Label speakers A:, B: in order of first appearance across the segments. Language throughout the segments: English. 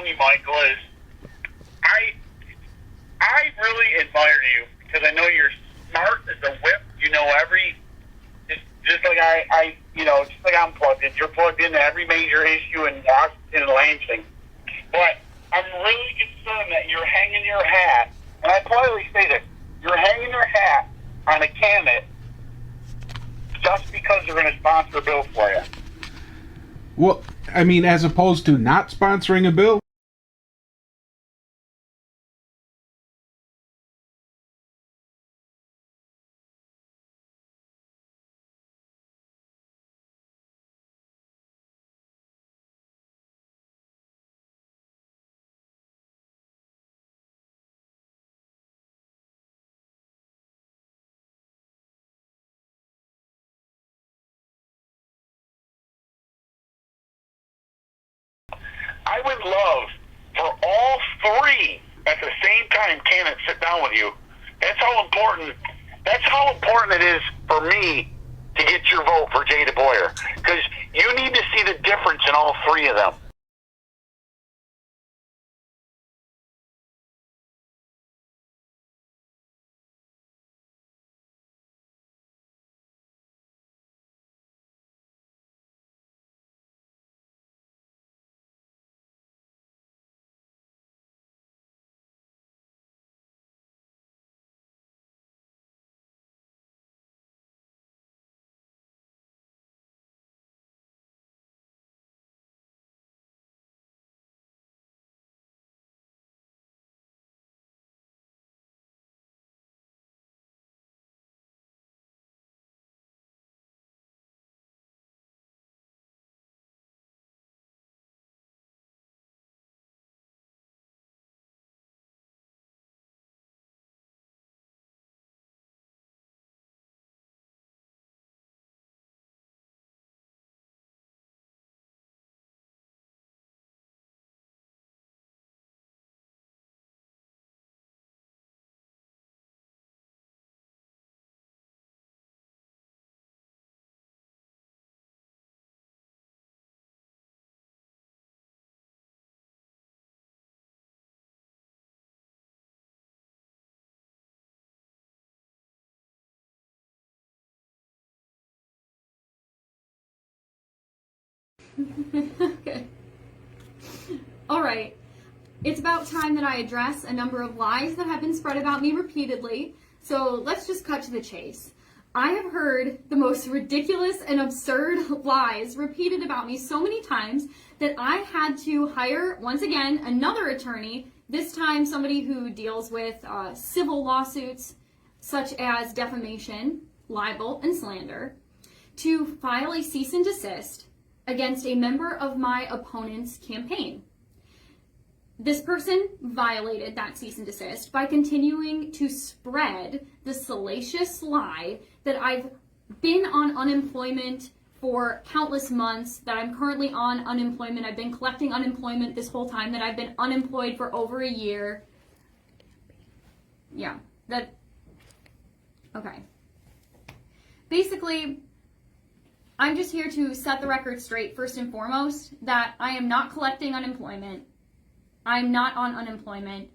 A: telling you, Michael, is I really admire you because I know you're smart as a whip. You know just like just like I'm plugged in. You're plugged into every major issue in Washington and Lansing. But I'm really concerned that you're hanging your hat, and I politely say this, you're hanging your hat on a candidate just because they're going to sponsor a bill for you.
B: Well, I mean, as opposed to not sponsoring a bill?
A: I would love for all three at the same time candidates sit down with you. That's how important it is for me to get your vote for Jay Deboyer. Because you need to see the difference in all three of them.
C: Okay. All right. It's about time that I address a number of lies that have been spread about me repeatedly. So let's just cut to the chase. I have heard the most ridiculous and absurd lies repeated about me so many times that I had to hire, once again, another attorney, this time somebody who deals with civil lawsuits such as defamation, libel, and slander, to file a cease and desist against a member of my opponent's campaign. This person violated that cease and desist by continuing to spread the salacious lie that I've been on unemployment for countless months, that I'm currently on unemployment. I've been collecting unemployment this whole time, that I've been unemployed for over a year. Yeah, okay. Basically, I'm just here to set the record straight, first and foremost, that I am not collecting unemployment. I'm not on unemployment.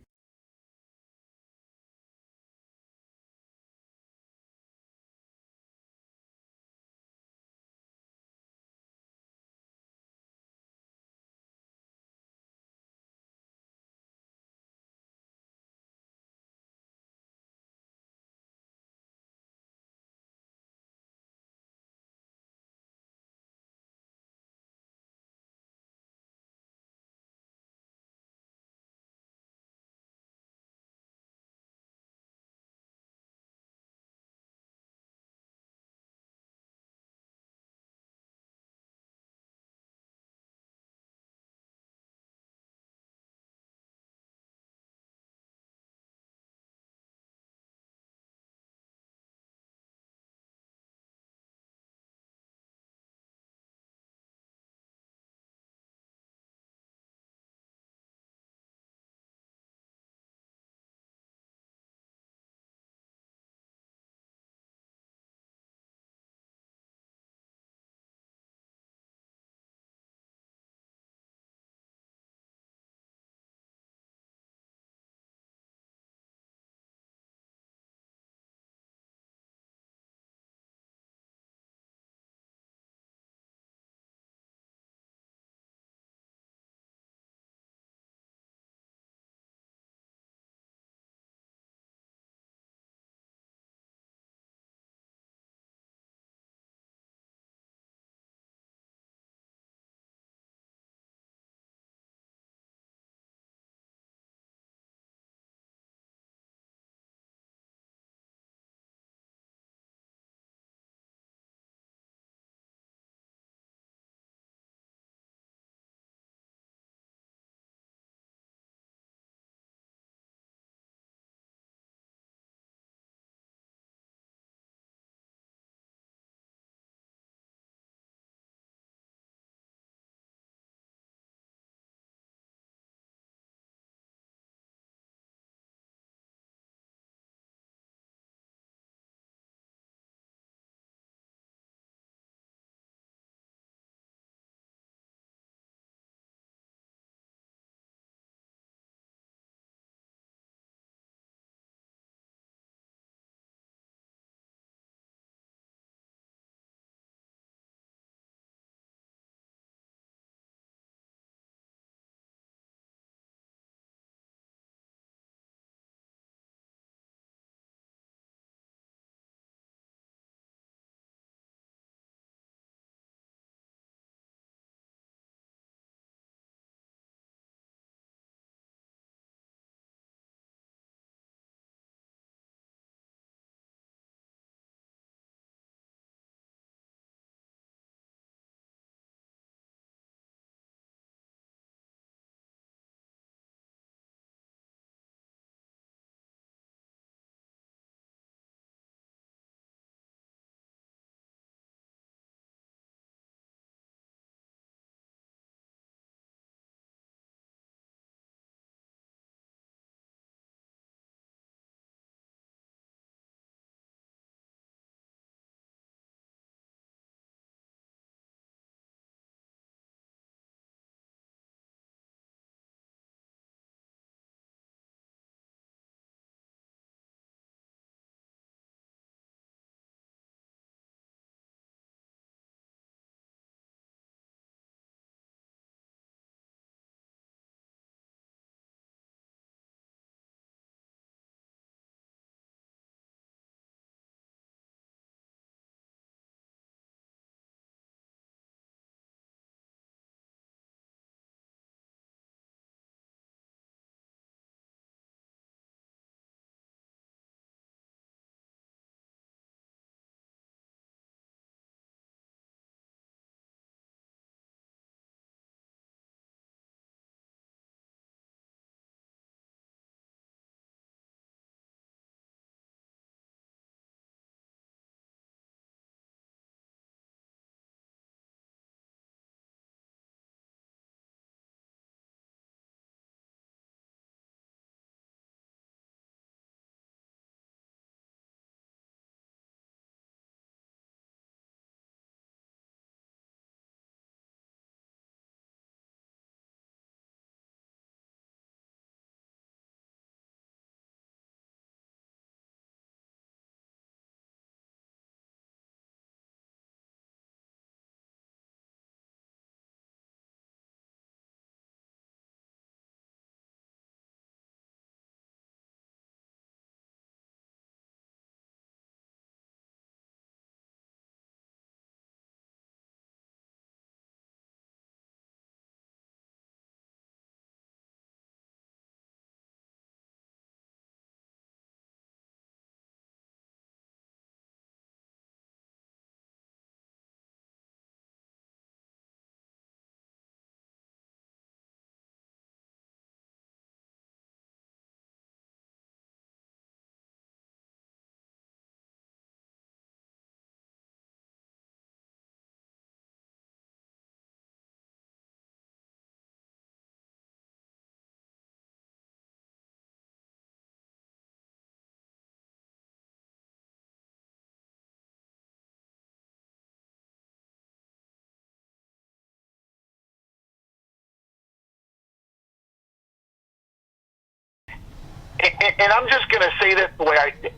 A: and I'm just going to say this the way I think.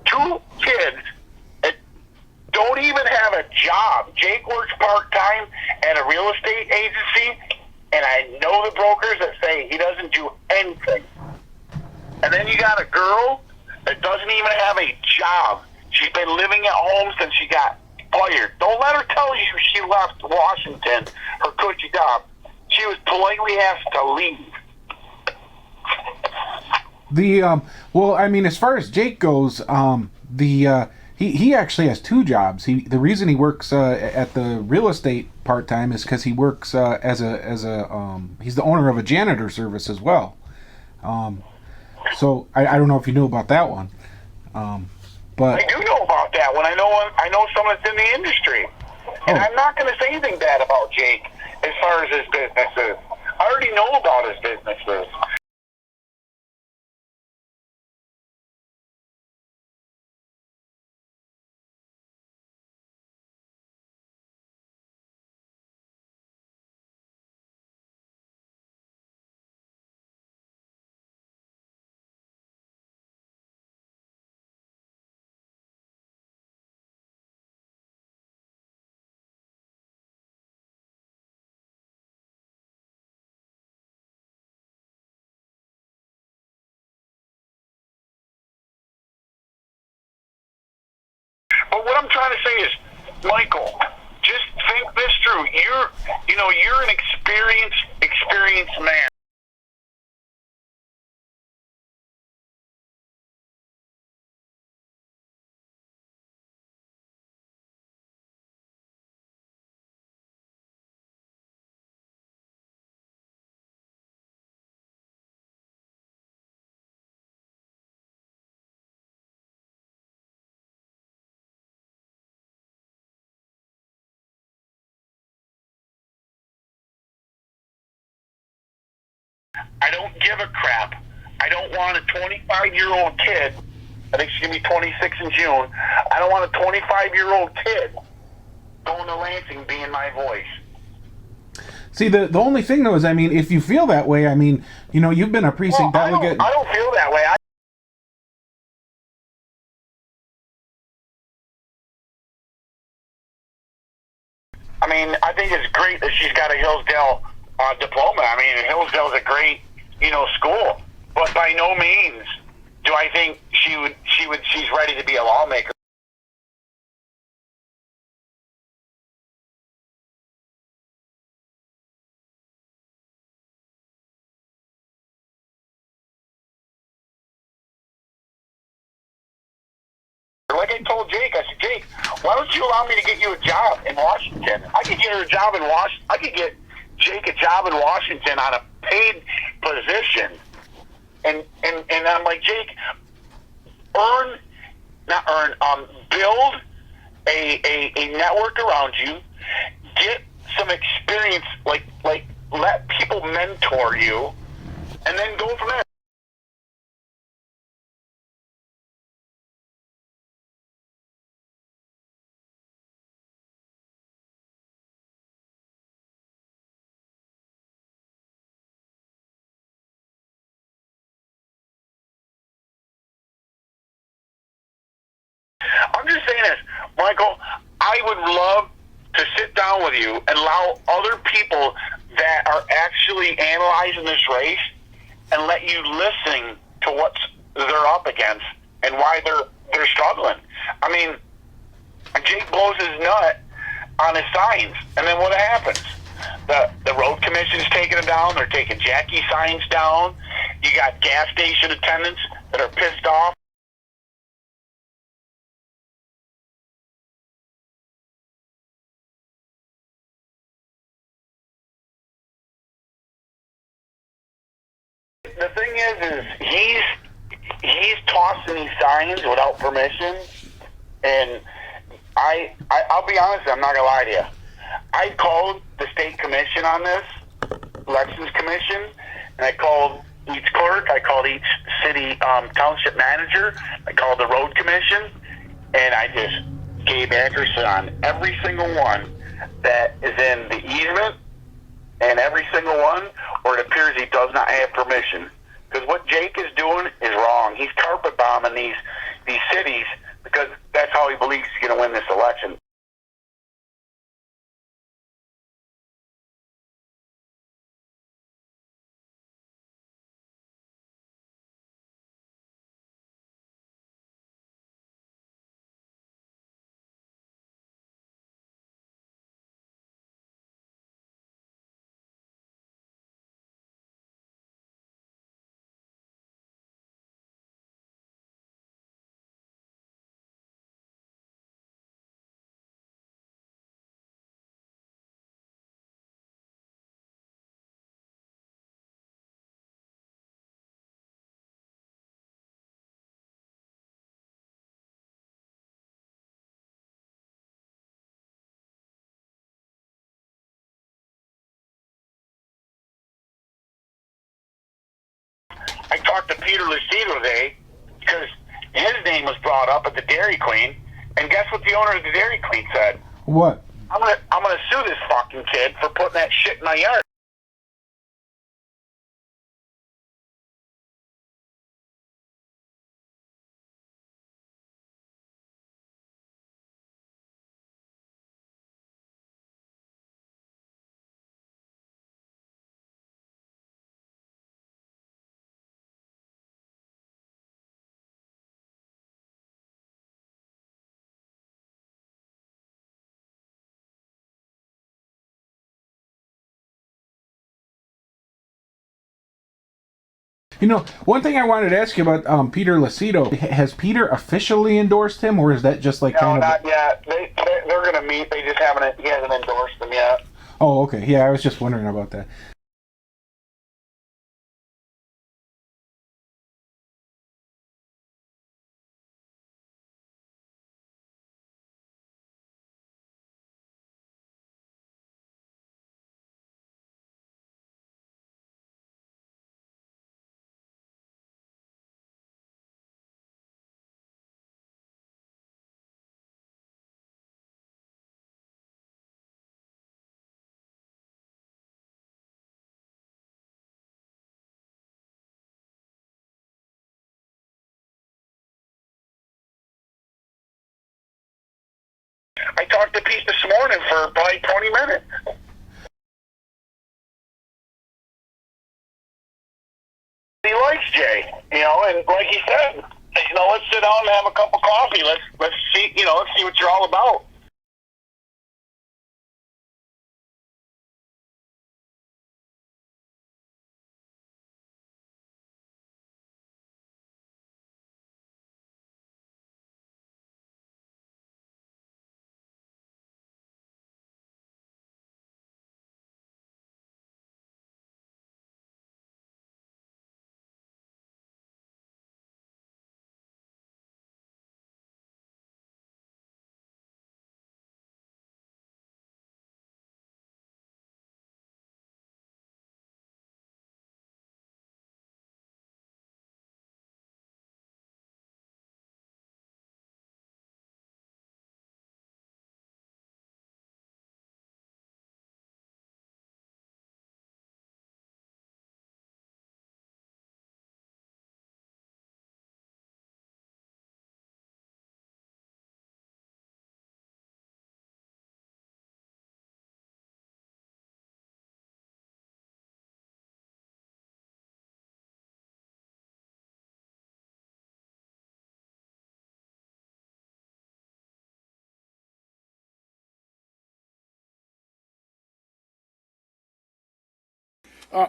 A: 2 kids that don't even have a job. Jake works part-time at a real estate agency, and I know the brokers that say he doesn't do anything. And then you got a girl that doesn't even have a job. She's been living at home since she got fired. Don't let her tell you she left Washington, her cushy job. She was politely asked to leave.
B: Well, I mean, as far as Jake goes, he actually has 2 jobs. The reason he works at the real estate part time is because he works as a he's the owner of a janitor service as well. So I don't know if you knew about that one, but
A: I do know about that one. I know someone that's in the industry, and I'm not going to say anything bad about Jake as far as his businesses. I already know about his businesses. But what I'm trying to say is, Michael, just think this through. You're an experienced man. I don't give a crap. I don't want a 25-year-old kid. I think she's going to be 26 in June. I don't want a 25-year-old kid going to Lansing being my voice.
B: see the only thing though is, I mean, if you feel that way, I mean, you've been a precinct delegate.
A: I don't feel that way. I mean, I think it's great that she's got a Hillsdale diploma. I mean, Hillsdale's a great, school. But by no means do I think she's ready to be a lawmaker. Like I told Jake, I said, Jake, why don't you allow me to get you a job in Washington? I could get her a job in Washington. I could get Jake a job in Washington on a paid position. And I'm like, Jake, build a network around you, get some experience, like let people mentor you, and then go from there. I'm just saying this, Michael, I would love to sit down with you and allow other people that are actually analyzing this race and let you listen to what they're up against and why they're struggling. I mean, Jake blows his nut on his signs, and then what happens? The road commission's taking them down. They're taking Jacky signs down. You got gas station attendants that are pissed off. The thing is he's tossing these signs without permission, and I'll be honest, I'm not gonna lie to you. I called the state commission on this, elections commission, and I called each clerk, I called each city township manager, I called the road commission, and I just gave addresses on every single one that is in the easement, and every single one where it appears he does not have permission. Because what Jake is doing is wrong. He's carpet bombing these cities because that's how he believes he's going to win this election. I talked to Peter Lucido today because his name was brought up at the Dairy Queen, and guess what the owner of the Dairy Queen said?
B: What?
A: I'm gonna sue this fucking kid for putting that shit in my yard.
B: You know, one thing I wanted to ask you about Peter Lucido. Has Peter officially endorsed him, or is that just like
A: No,
B: kind of?
A: not yet. They're going to meet. They just haven't. He hasn't endorsed them yet.
B: Oh, okay. Yeah, I was just wondering about that.
A: I talked to Pete this morning for probably 20 minutes. He likes Jay, and like he said, let's sit down and have a cup of coffee. Let's see, let's see what you're all about.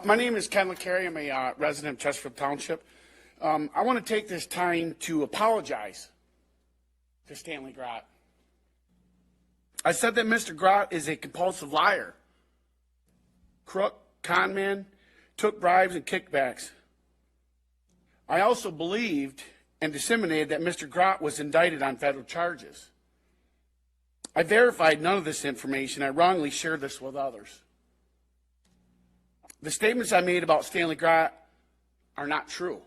D: My name is Ken Licari. I'm a resident of Chesterfield Township. I want to take this time to apologize to Stanley Grott. I said that Mr. Grott is a compulsive liar, crook, con man, took bribes and kickbacks. I also believed and disseminated that Mr. Grott was indicted on federal charges. I verified none of this information. I wrongly shared this with others. The statements I made about Stanley Grott are not true.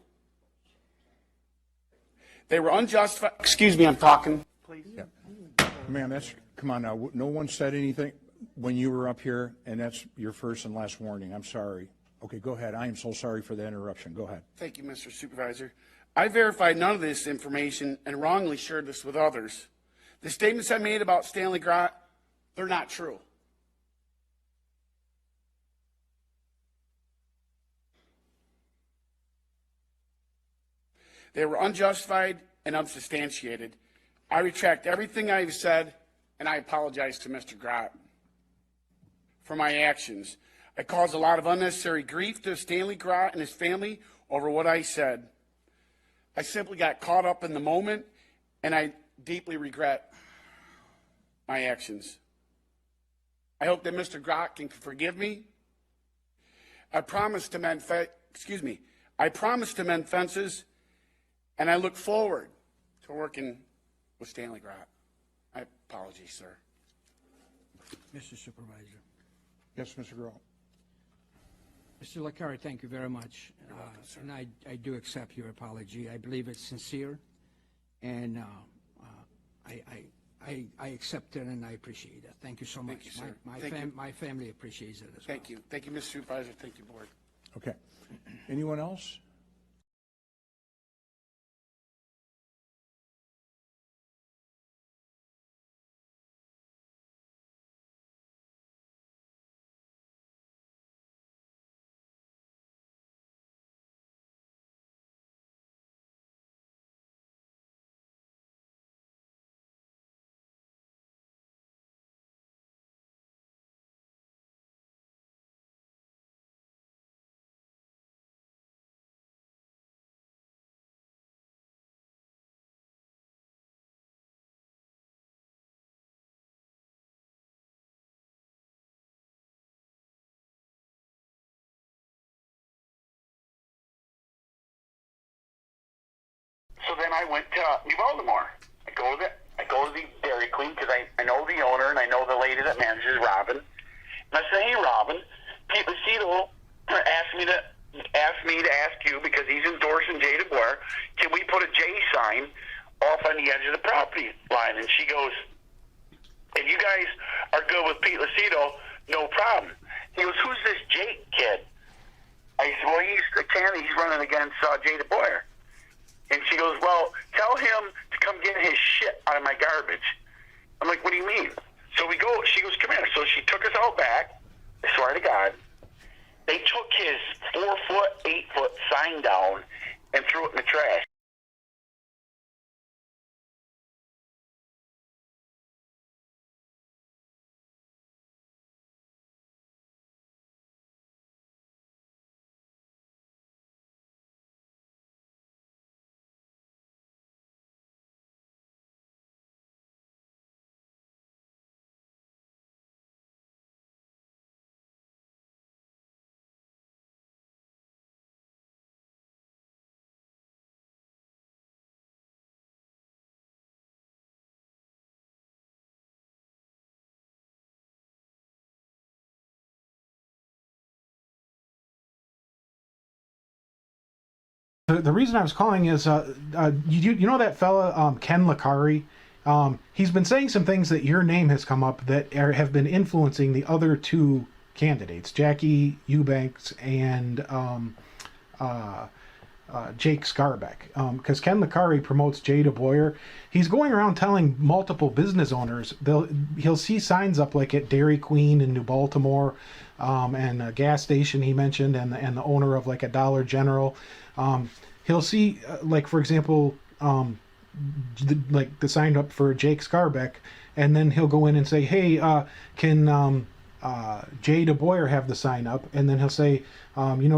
D: They were unjustified. Excuse me, I'm talking. Please.
E: Yeah. Ma'am, come on now. No one said anything when you were up here, and that's your first and last warning. I'm sorry. Okay, go ahead. I am so sorry for the interruption. Go ahead.
D: Thank you, Mr. Supervisor. I verified none of this information and wrongly shared this with others. The statements I made about Stanley Grott, they're not true. They were unjustified and unsubstantiated. I retract everything I've said, and I apologize to Mr. Grott for my actions. I caused a lot of unnecessary grief to Stanley Grott and his family over what I said. I simply got caught up in the moment, and I deeply regret my actions. I hope that Mr. Grott can forgive me. I promise to mend fences, and I look forward to working with Stanley Grott. I apologize, sir.
F: Mr. Supervisor.
E: Yes, Mr. Grohl.
F: Mr. Licari, thank you very much. And I do accept your apology. I believe it's sincere, and I accept it, and I appreciate it. Thank you so much.
D: Thank you, sir.
F: My family appreciates it as well.
D: Thank you. Thank you, Mr. Supervisor. Thank you, Board.
E: Okay. Anyone else?
A: So then I went to New Baltimore. I go to the Dairy Queen because I know the owner and I know the lady that manages Robin. And I said, hey, Robin, Pete Lucido asked me to ask you, because he's endorsing Jay Deboyer, can we put a J sign off on the edge of the property line? And she goes, if you guys are good with Pete Lucido, no problem. He goes, who's this Jake kid? I said, well, he's the candidate. He's running against Jay Deboyer. And she goes, well, tell him to come get his shit out of my garbage. I'm like, what do you mean? So we go, she goes, come here. So she took us out back. I swear to God. They took his 4-foot, 8-foot sign down and threw it in the trash.
B: The reason I was calling is, you know that fella, Ken Licari? He's been saying some things that your name has come up that have been influencing the other two candidates, Jacky Eubanks and Jake Scarbeck. Because Ken Licari promotes Jay Deboyer. He's going around telling multiple business owners, he'll see signs up like at Dairy Queen in New Baltimore, and a gas station he mentioned, and the owner of like a Dollar General. He'll see, like, for example, the sign up for Jake Scarbeck, and then he'll go in and say, hey, can Jay Deboyer have the sign up? And then he'll say,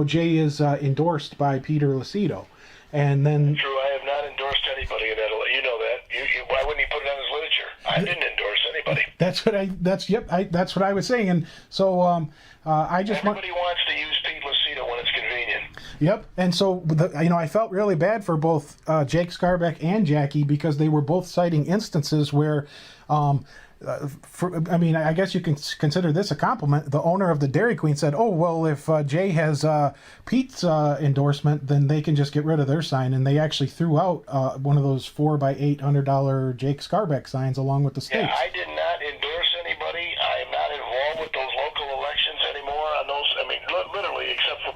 B: Jay is endorsed by Peter Lucido. And then...
G: True, I have not endorsed anybody in that. You know that. Why wouldn't he put it on his literature? I didn't endorse anybody.
B: That's what I was saying. And so I just
G: Everybody wants to use Pete Lucido when it's convenient.
B: Yep, and so I felt really bad for both Jake Scarbeck and Jacky, because they were both citing instances where, I guess you can consider this a compliment. The owner of the Dairy Queen said, "Oh well, if Jay has Pete's endorsement, then they can just get rid of their sign," and they actually threw out one of those $4x800 Jake Scarbeck signs along with the stakes.
G: Yeah, I did not endorse anybody. I am not involved with those local elections anymore on those. I mean, literally, except for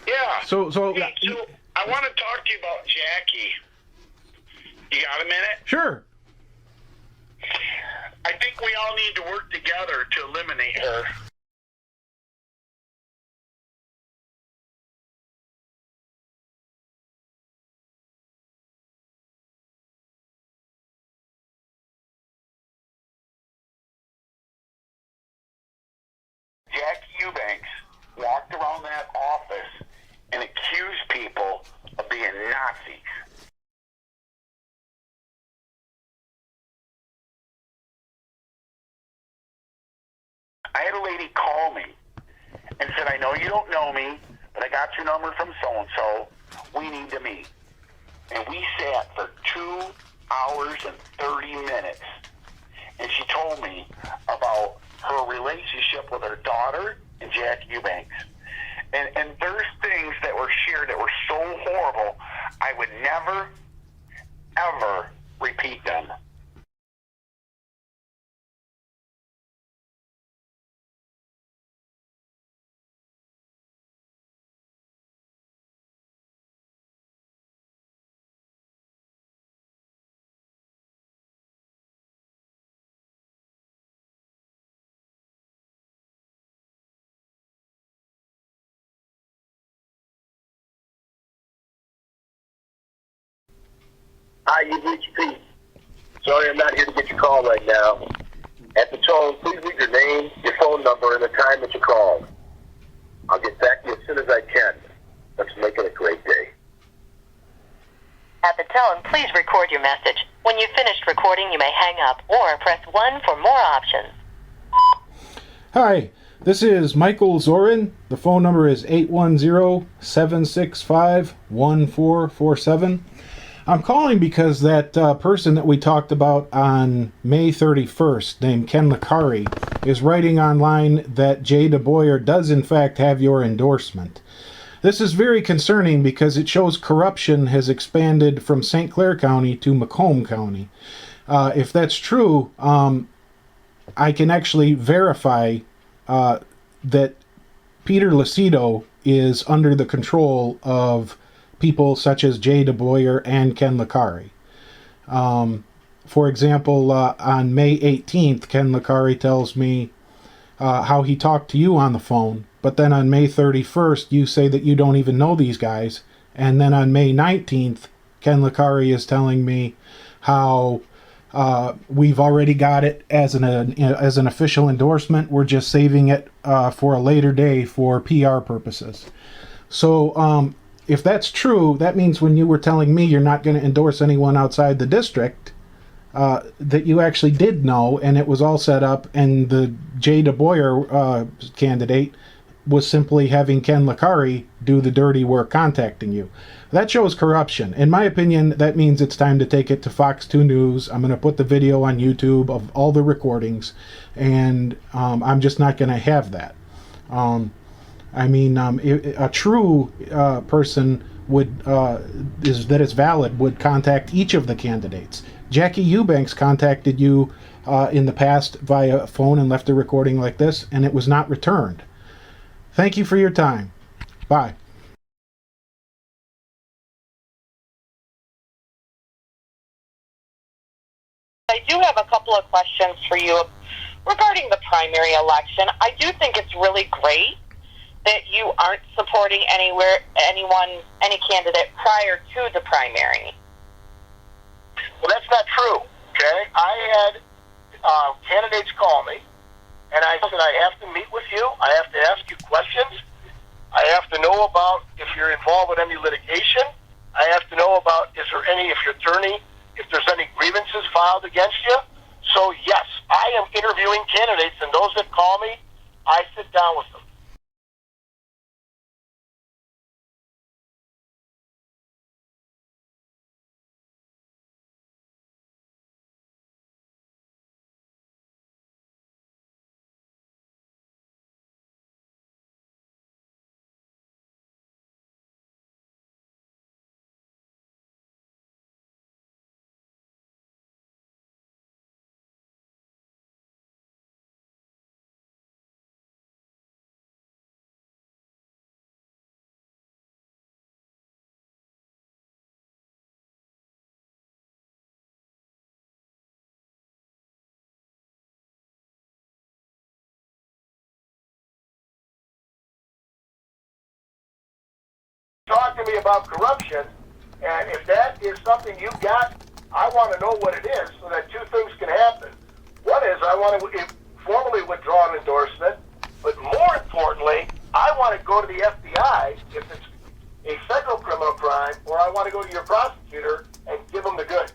G: Yeah.
B: So
G: Hey, so I want to talk to you about Jacky. You got a minute?
B: sure.
G: I think we all need to work together to eliminate her. Jacky Eubanks walked around that office and accused people of being Nazis. I had a lady call me and said, I know you don't know me, but I got your number from so-and-so. We need to meet. And we sat for 2 hours and 30 minutes. And she told me about her relationship with her daughter and Jacky Eubanks. And there's things that were shared that were so horrible, I would never, ever repeat them.
H: Hi, you've reached Pete. Sorry I'm not here to get your call right now. At the tone, please leave your name, your phone number, and the time that you called. I'll get back to you as soon as I can. Let's make it a great day.
I: At the tone, please record your message. When you've finished recording, you may hang up or press 1 for more options.
B: Hi, this is Michael Zorin. The phone number is 810-765-1447. I'm calling because that person that we talked about on May 31st, named Ken Licari, is writing online that Jay Deboyer does in fact have your endorsement. This is very concerning because it shows corruption has expanded from St. Clair County to Macomb County. If that's true, I can actually verify that Peter Lucido is under the control of people such as Jay Deboyer and Ken Licari. For example, on May 18th, Ken Licari tells me how he talked to you on the phone, but then on May 31st, you say that you don't even know these guys, and then on May 19th, Ken Licari is telling me how we've already got it as an official endorsement. We're just saving it for a later day for PR purposes. So if that's true, that means when you were telling me you're not going to endorse anyone outside the district, that you actually did know, and it was all set up, and the Jay Deboyer candidate was simply having Ken Licari do the dirty work contacting you. That shows corruption. In my opinion, that means it's time to take it to Fox 2 News. I'm going to put the video on YouTube of all the recordings, and I'm just not going to have that. A true person would that is valid would contact each of the candidates. Jacky Eubanks contacted you in the past via phone and left a recording like this, and it was not returned. Thank you for your time. Bye.
I: I do have a couple of questions for you regarding the primary election. I do think it's really great that you aren't supporting any candidate prior to the primary.
H: Well, that's not true, okay? I had candidates call me, and I said, I have to meet with you. I have to ask you questions. I have to know about if you're involved with any litigation. I have to know about if there's any grievances filed against you. So, yes, I am interviewing candidates, and those that call me, I sit down with them. talk to me about corruption, and if that is something you got, I want to know what it is so that two things can happen. One is I want to formally withdraw an endorsement, but more importantly, I want to go to the FBI if it's a federal criminal crime, or I want to go to your prosecutor and give them the goods.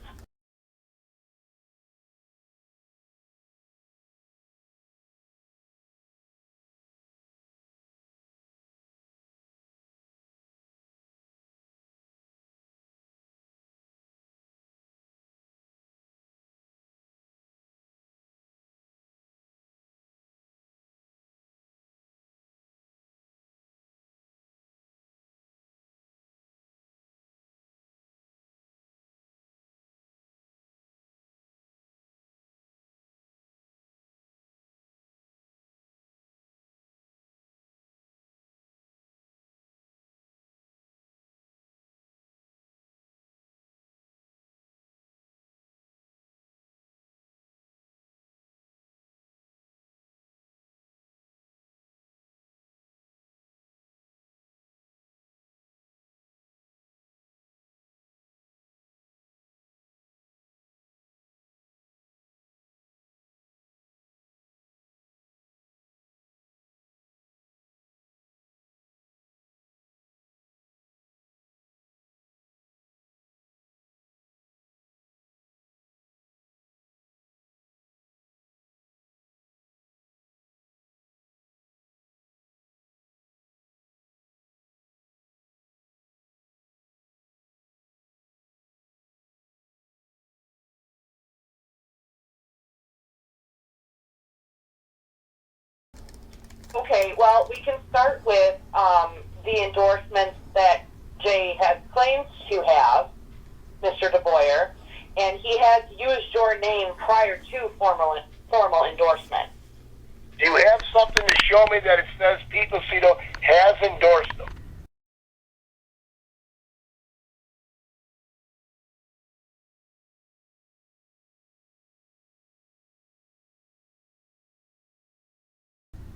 I: Okay, well, we can start with the endorsements that Jay has claimed to have, Mr. Deboyer, and he has used your name prior to formal endorsement.
H: Do you have something to show me that it says Pete Lucido has endorsed them?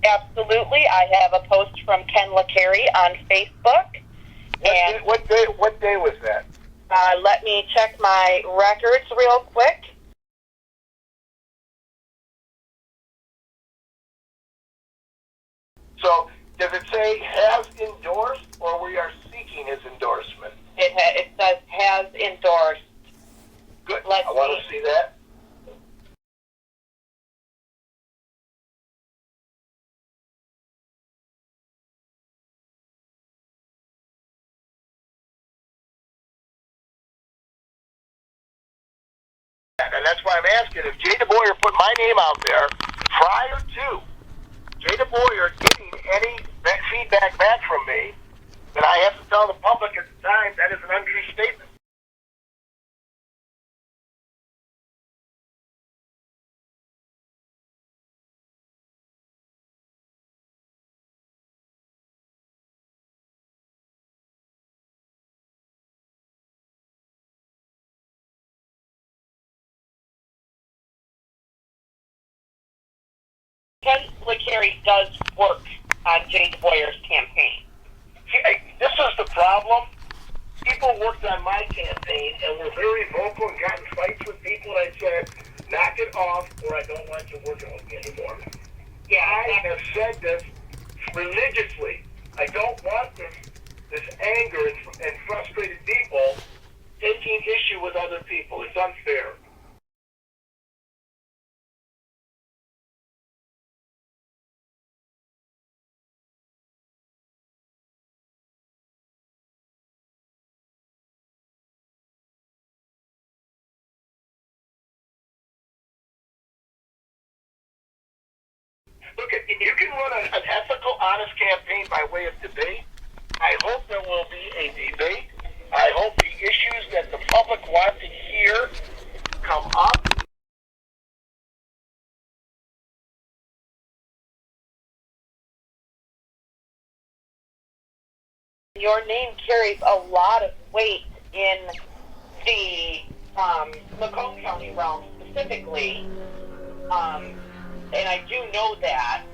I: Absolutely. I have a post from Ken Licari on Facebook. And
H: What day was that?
I: let me check my records real quick.
H: So, does it say has endorsed, or we are seeking his endorsement?
I: It says has endorsed.
H: Good.
I: Let's
H: I want to see that. And that's why I'm asking, if Jay Deboyer put my name out there prior to Jay Deboyer getting any feedback back from me, then I have to tell the public at the time that is an untrue statement.
I: Ken Licari does work on Jay Deboyer's campaign.
H: See, this is the problem. People worked on my campaign and were very vocal and got in fights with people, and I said, knock it off or I don't want you working with me anymore.
I: Yeah,
H: I have said this religiously. I don't want this anger and frustrated people taking issue with other people. It's unfair. Look, you can run an ethical, honest campaign by way of debate. I hope there will be a debate. I hope the issues that the public want to hear come up.
I: your name carries a lot of weight in the Macomb County realm specifically, and I do know that.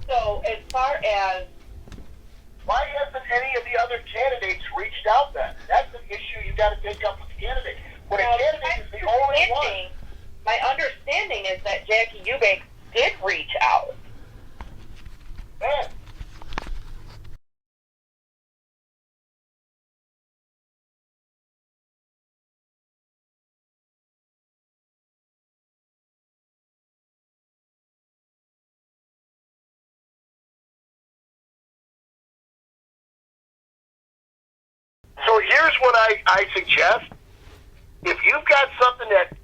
I: So as far as
H: Why hasn't any of the other candidates reached out then? That's an issue you got to take up with the candidate. When a candidate is the only one.
I: My understanding is that Jacky Eubanks did reach out.
H: Man. So here's what I suggest. If you've got something that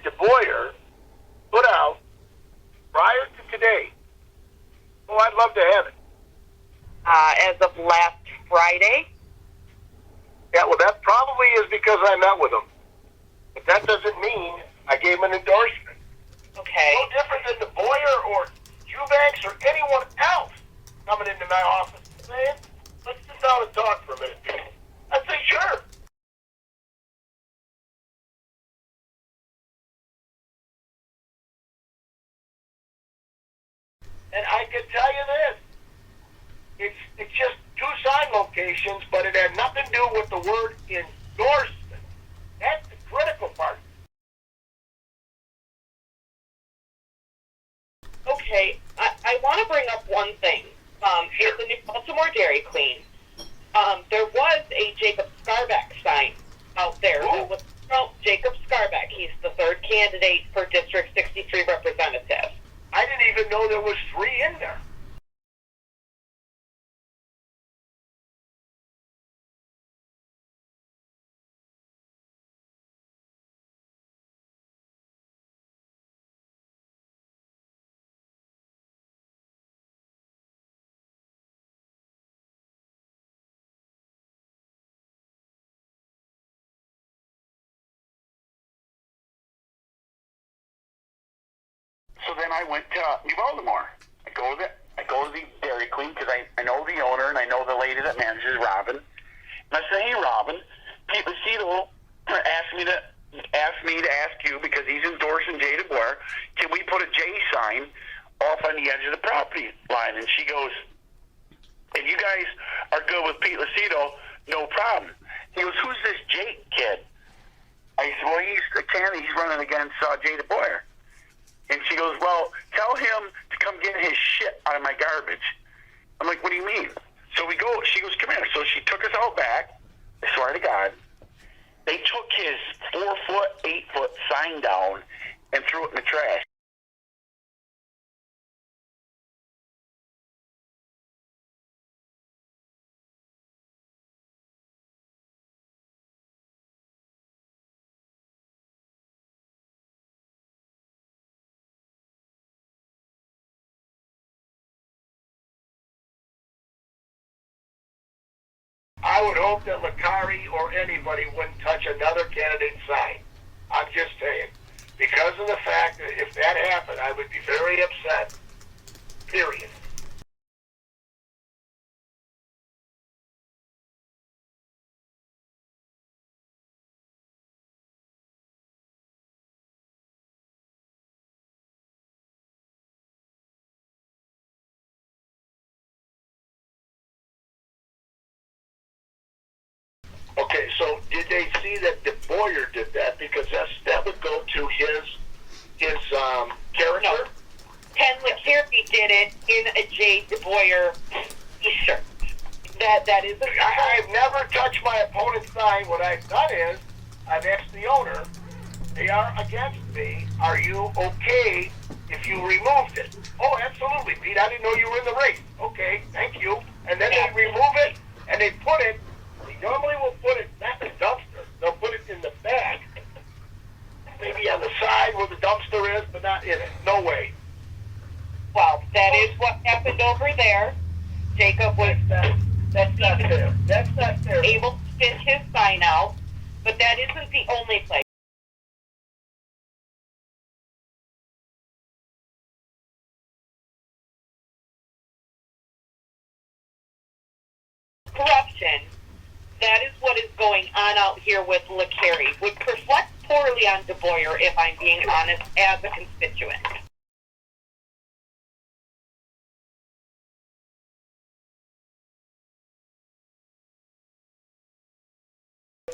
H: DeBoyer put out prior to today, oh, I'd love to have it.
I: As of last Friday.
H: Yeah, well, that probably is because I met with him. But that doesn't mean I gave him an endorsement.
I: Okay.
H: No different than DeBoyer or Eubanks or anyone else coming into my office and saying, let's sit down and talk for a minute. I'd say, sure. And I can tell you this. It's just two sign locations, but it had nothing to do with the word endorsement. That's the critical part.
I: Okay, I want to bring up one thing. Here's the new Baltimore Dairy Queen. There was a Jacob Scarback sign out there. Who was Jacob Scarback? He's the third candidate for District 63 representative.
H: I didn't even know there was 3 in there.
G: So then I went to New Baltimore. I go to the Dairy Queen because I know the owner and I know the lady that manages Robin. And I said, hey, Robin, Pete Lucido asked me to ask you because he's endorsing Jay Deboyer. Can we put a J sign off on the edge of the property line? And she goes, if you guys are good with Pete Lucido, no problem. He goes, who's this Jake kid? I said, well, he's a candidate. He's running against Jay Deboyer. And she goes, well, tell him to come get his shit out of my garbage. I'm like, what do you mean? So we go, she goes, come here. So she took us out back. I swear to God. They took his 4-foot, 8-foot sign down and threw it in the trash.
H: I would hope that Licari or anybody wouldn't touch another candidate's sign. I'm just saying. Because of the fact that if that happened, I would be very upset. Period. Okay, so did they see that DeBoyer did that? Because that would go to his character?
I: No. Ken Licari did it in a Jay Deboyer t-shirt. That is
H: I've never touched my opponent's sign. What I've done is I've asked the owner, they are against me. Are you okay if you removed it? Oh, absolutely, Pete. I didn't know you were in the race. Okay, thank you. And then they remove it and they put it. They normally will put it not in the dumpster. They'll put it in the bag. Maybe on the side where the dumpster is, but not in it. No way.
I: Well, that is what happened over there. Jacob was
H: That's not fair. That's not fair.
I: able to fit his sign out, but that isn't the only place. Corruption, that is what is going on out here with Licari, would reflect poorly on DeBoyer, if I'm being honest, as a constituent.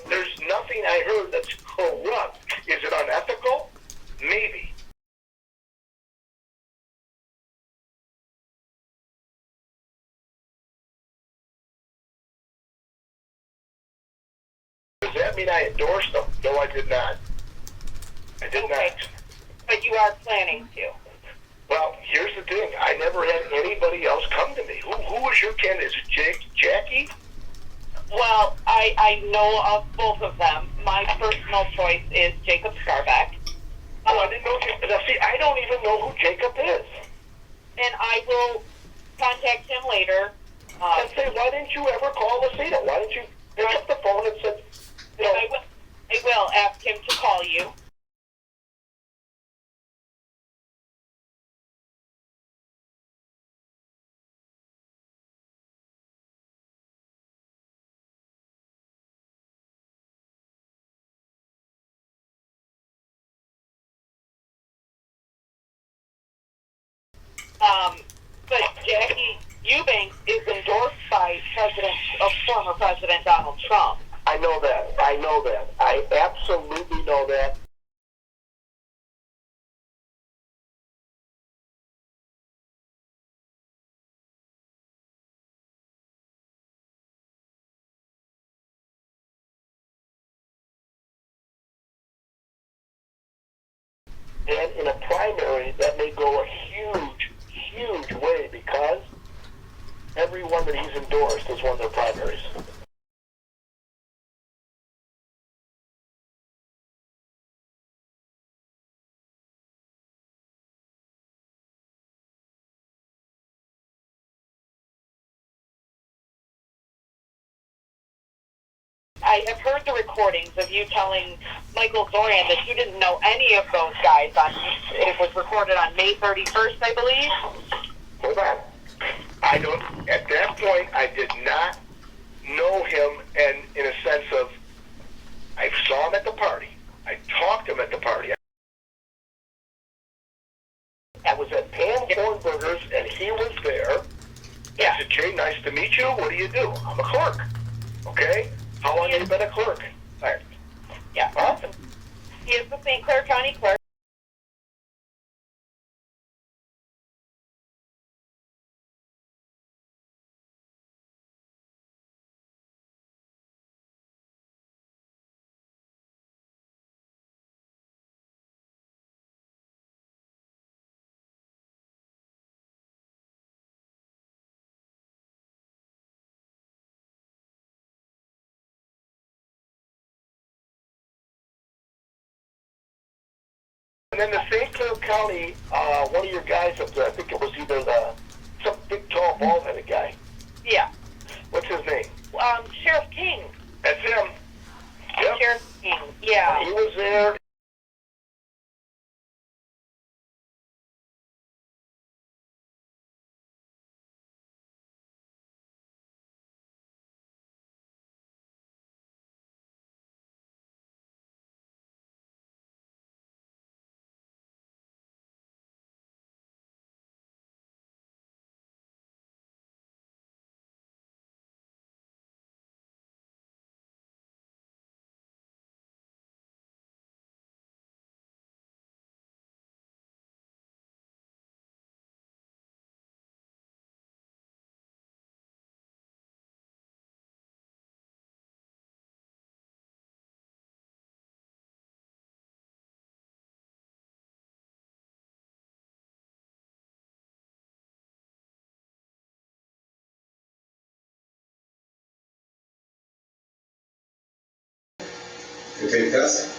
H: There's nothing I heard that's corrupt. Is it unethical? Maybe. Does that mean I endorsed them? No, I did not. I did not.
I: But you are planning to.
H: Well, here's the thing. I never had anybody else come to me. Who was your candidate? Is it Jacky?
I: Well, I know of both of them. My personal choice is Jacob Scarbeck.
H: Oh, I didn't know. Now, see, I don't even know who Jacob is.
I: And I will contact him later.
H: And say, why didn't you ever call Lucina? Why didn't you pick up the phone and said, you know...
I: I will ask him to call you. But Jacky Eubanks is endorsed by former President Donald Trump.
H: I know that. I absolutely know that. And in a primary, that may go a huge way because everyone that he's endorsed is one of their primaries.
I: I have heard the recordings of you telling Michael Zorian that you didn't know any of those guys. It was recorded on May 31st, I believe.
H: Hold on. I don't. At that point, I did not know him, and in a sense of, I saw him at the party. I talked to him at the party. I was at Pam Hornberger's, and he was there.
I: Yeah.
H: I said, Jay, nice to meet you. What do you do? I'm a clerk. Okay? How long have you been a clerk? Right.
I: Yeah.
H: Awesome.
I: He is the St. Clair County Clerk.
H: And then the St. Clair County, one of your guys up there, I think it was either some big, tall, bald-headed guy.
I: Yeah.
H: What's his name?
I: Sheriff King.
H: That's him. Yep.
I: Sheriff King. Yeah.
H: He was there.
J: You take test?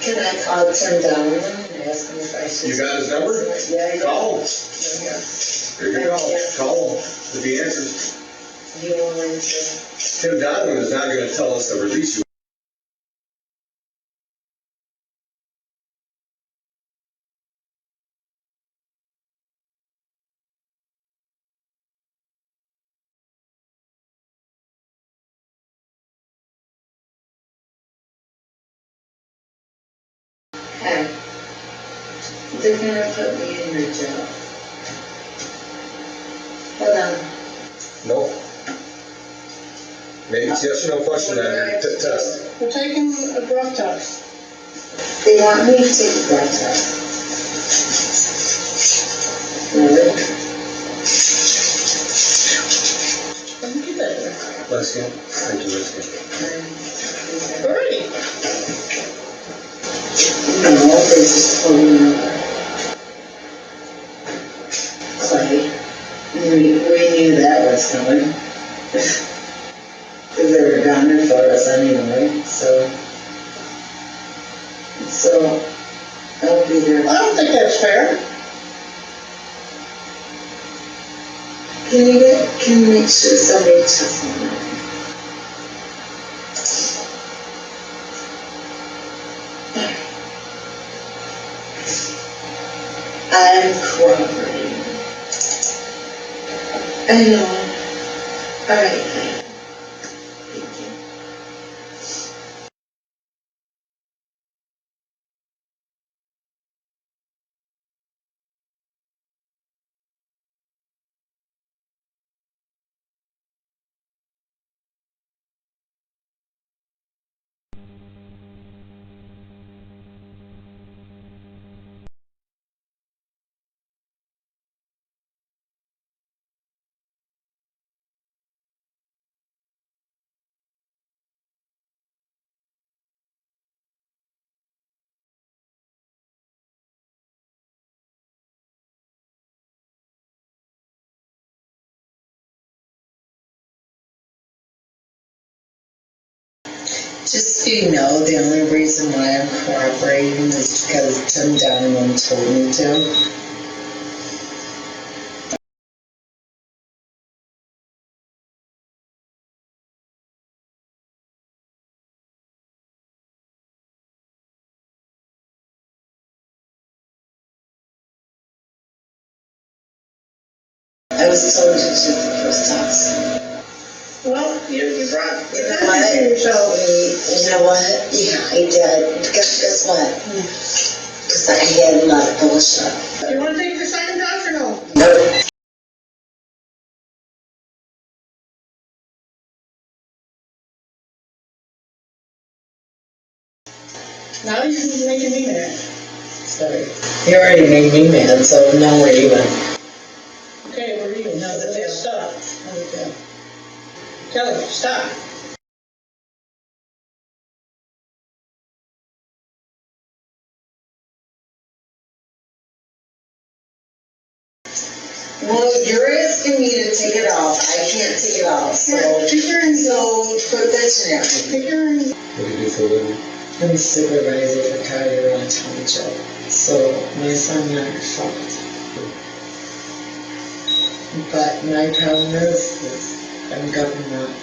K: Can I call Tim Down and ask him if I should?
J: You got his number?
K: Yeah, I do.
J: Call him.
K: Yeah.
J: There you go. Call him. If he answers.
K: Do you want him to?
J: Tim Donlin is not going to tell us to release you.
K: Hey, they're gonna put me in your jail. Hold on.
J: No. Maybe it's yes or no question on your test.
K: We're taking a breath test. They want me to take a breath test. Really? Let me get that there.
J: Bless you. Thank you, bless you.
K: Alrighty. No, they just told me Clay. We knew that was coming. Because they were gunning for us anyway, so I'll be there. I don't think that's fair. Can you make sure somebody checks on that? I'm cooperating. I know. Alright. Thank you. Just so you know, the only reason why I'm cooperating is because Tim Donovan told me to. I was told you to the first test. Well, you brought it. You know what? Yeah, I did. Guess what? Because I had a lot of bullshit. You want to take the second test or no? No. Now you're making me mad. Sorry. You already made me mad, so now we're even. Okay, we're even. No, stop. Okay. Kelly, stop. Well, you're asking me to take it off. I can't take it off. So put that in there.
J: What do you do for a living?
K: I'm a supervisor for County Township. So my son and I are fucked. But my problem is I'm government.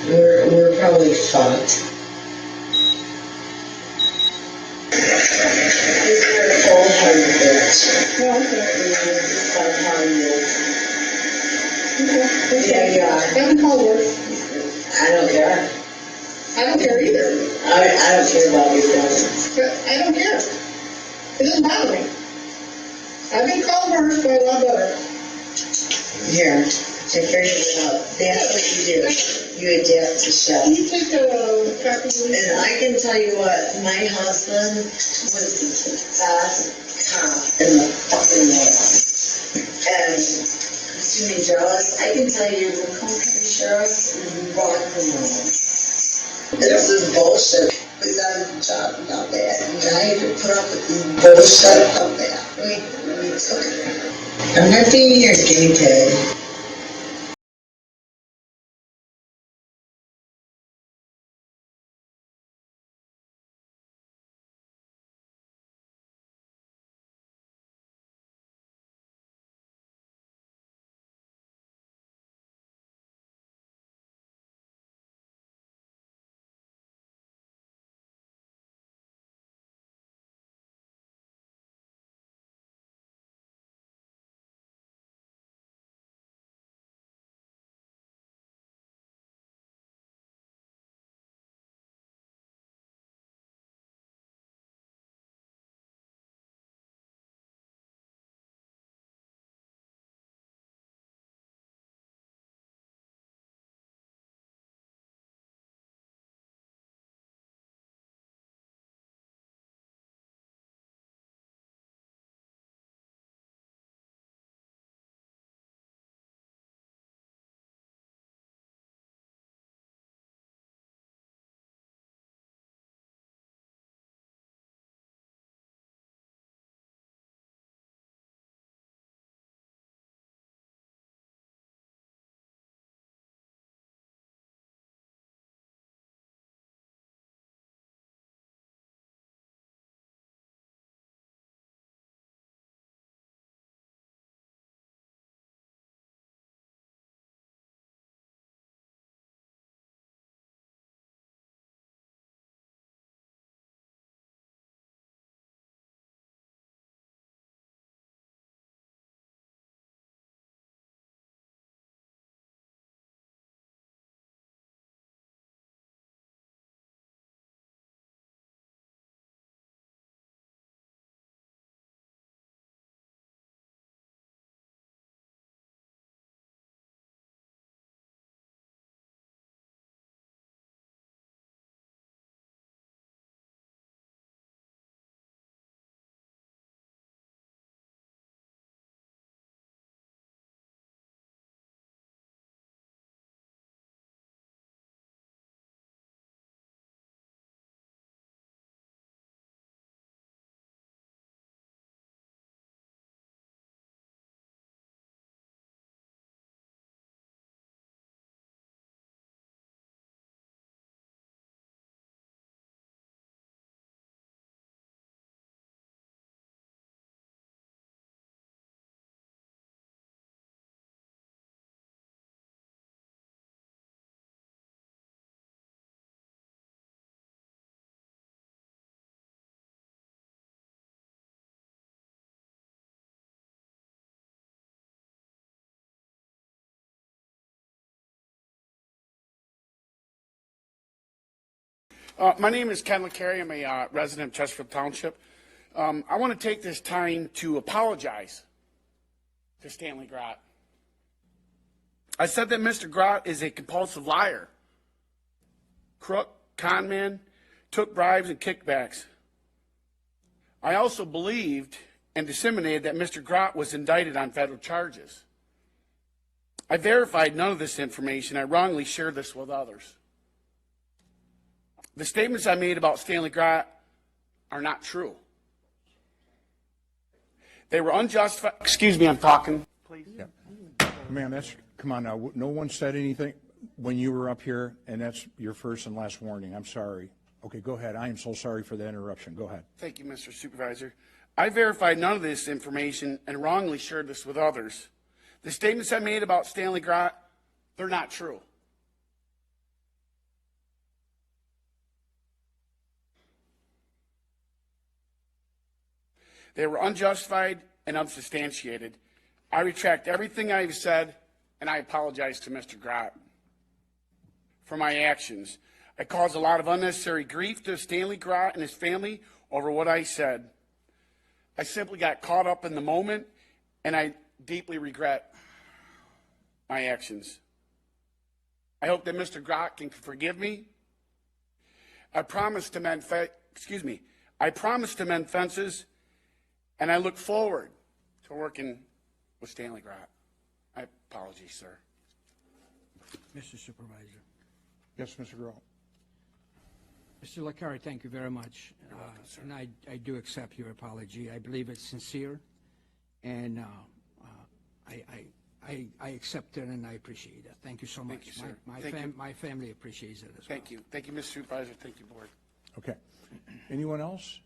K: We're probably fucked. He's a cold-hearted bitch. No, yeah. Doesn't call work. I don't care. I don't care either. I don't care about your feelings. I don't care. It doesn't bother me. I've been called worse, but a lot better. Here, take care of yourself. That's what you do. You adapt to shit. Can you take a copy? And I can tell you what, my husband was the best cop in the fucking world. And to be jealous, I can tell you the Macomb County Sheriff is rock and roll. This is bullshit. Because I'm a job about that. And I have to put up with this bullshit about that. I'm not being your guinea pig.
D: My name is Ken Licari. I'm a resident of Chesterfield Township. I want to take this time to apologize to Stanley Grott. I said that Mr. Grott is a compulsive liar, crook, con man, took bribes and kickbacks. I also believed and disseminated that Mr. Grott was indicted on federal charges. I verified none of this information. I wrongly shared this with others. The statements I made about Stanley Grott are not true. They were unjustified. Excuse me, I'm talking. Please.
E: Yeah. Ma'am, come on now. No one said anything when you were up here, and that's your first and last warning. I'm sorry. Okay, go ahead. I am so sorry for that interruption. Go ahead.
D: Thank you, Mr. Supervisor. I verified none of this information and wrongly shared this with others. The statements I made about Stanley Grott, they're not true. They were unjustified and unsubstantiated. I retract everything I've said, and I apologize to Mr. Grott for my actions. I caused a lot of unnecessary grief to Stanley Grott and his family over what I said. I simply got caught up in the moment, and I deeply regret my actions. I hope that Mr. Grott can forgive me. I promise to mend fences, and I look forward to working with Stanley Grott. I apologize, sir.
F: Mr. Supervisor.
E: Yes, Mr. Grohl.
F: Mr. Licari, thank you very much. And I do accept your apology. I believe it's sincere, and I accept it, and I appreciate it. Thank you so much.
D: Thank you, sir.
F: My family appreciates it as well.
D: Thank you. Thank you, Mr. Supervisor. Thank you, Board.
E: Okay. Anyone else?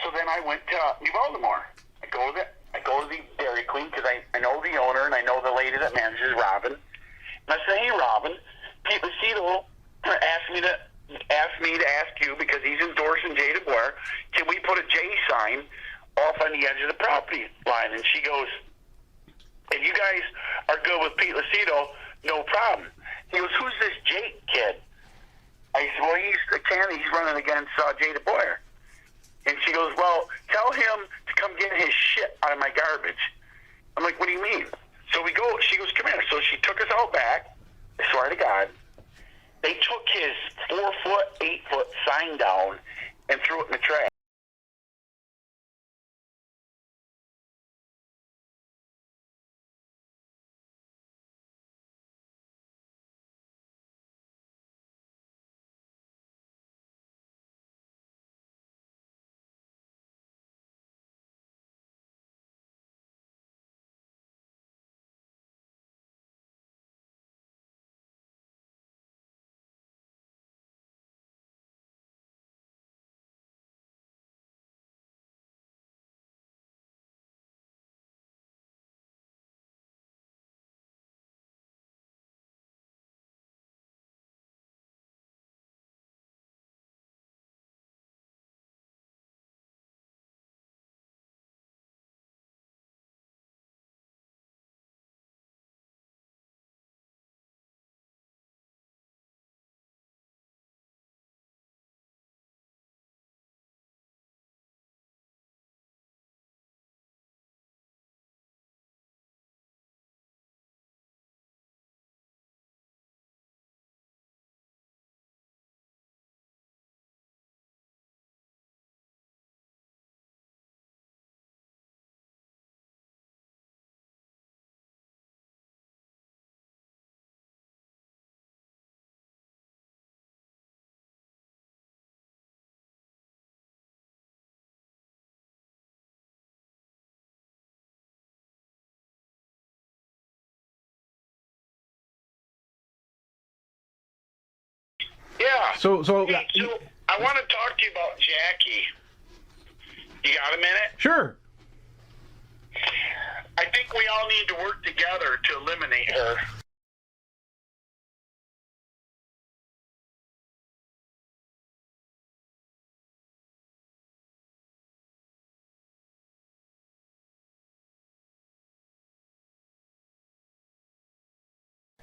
G: So then I went to New Baltimore. I go to the Dairy Queen because I know the owner and I know the lady that manages Robin. And I said, hey, Robin, Pete Lucido asked me to ask you because he's endorsing Jay Deboyer, can we put a J sign off on the edge of the property line? And she goes, if you guys are good with Pete Lucido, no problem. He goes, who's this Jake kid? I said, well, he's the candidate. He's running against Jay Deboyer. And she goes, well, tell him to come get his shit out of my garbage. I'm like, what do you mean? So we go, she goes, come here. So she took us out back. I swear to God. They took his 4-foot, 8-foot sign down and threw it in the trash.
B: So
A: Hey, so I want to talk to you about Jacky. You got a minute?
B: Sure.
A: I think we all need to work together to eliminate her.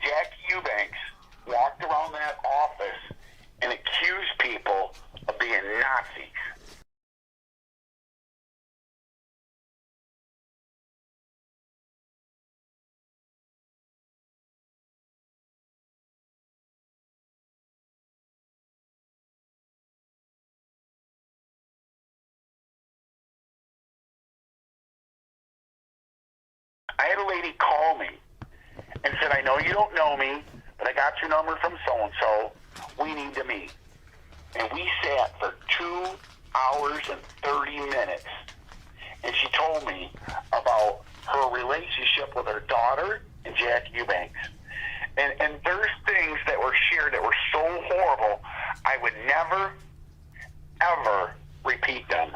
G: Jacky Eubanks walked around that office and accused people of being Nazis. I had a lady call me and said, I know you don't know me, but I got your number from so-and-so. We need to meet. And we sat for 2 hours and 30 minutes. And she told me about her relationship with her daughter and Jacky Eubanks. And there's things that were shared that were so horrible, I would never, ever repeat them.